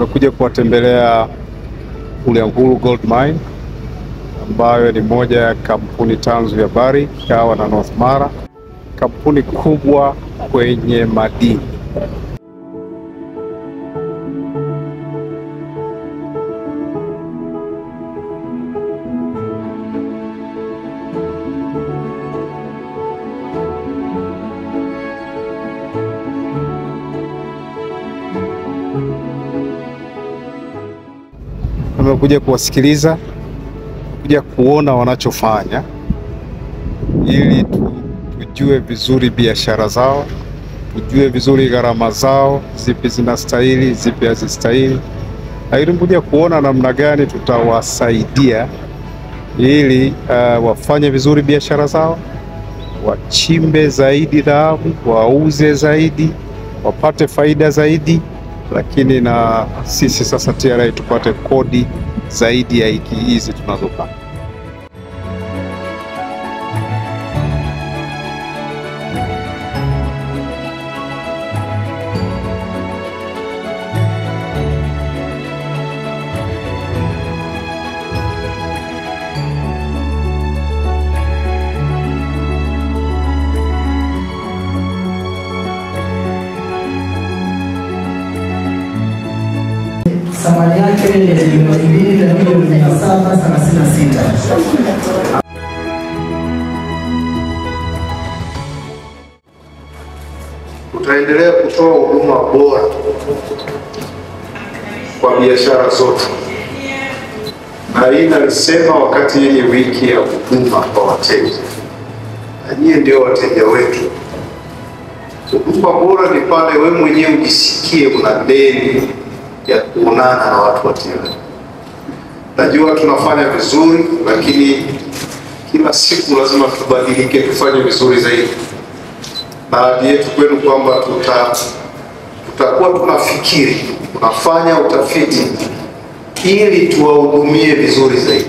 Tumekuja kuwatembelea Bulyanhulu Gold Mine ambayo ni moja ya kampuni tanzu ya Bari, Kahawa na North Mara, kampuni kubwa kwenye madini. Tumekuja kuwasikiliza, kuja kuona wanachofanya ili tujue vizuri biashara zao, tujue vizuri gharama zao, zipi zinastahili, zipi hazistahili. Lakini kuja kuona namna gani tutawasaidia ili wafanye vizuri biashara zao, wachimbe zaidi dhahabu, wauze zaidi, wapate faida zaidi. Lakini na sisi sasa TRA tupate kodi zaidi ya hizi tunazopata. Thamani yake ni milioni 736. Tutaendelea kutoa huduma bora kwa biashara zote. Na hii nalisema wakati yenye wiki ya huduma kwa wateja. Na nyie ndio wateja wetu. Huduma bora ni pale wewe mwenyewe ujisikie una deni ya kuonana na watu wa TRA. Najua tunafanya vizuri, lakini kila siku lazima tubadilike, tufanye vizuri zaidi. Na ahadi yetu kwenu kwamba tutakuwa tunafikiri, tunafanya utafiti ili tuwahudumie vizuri zaidi.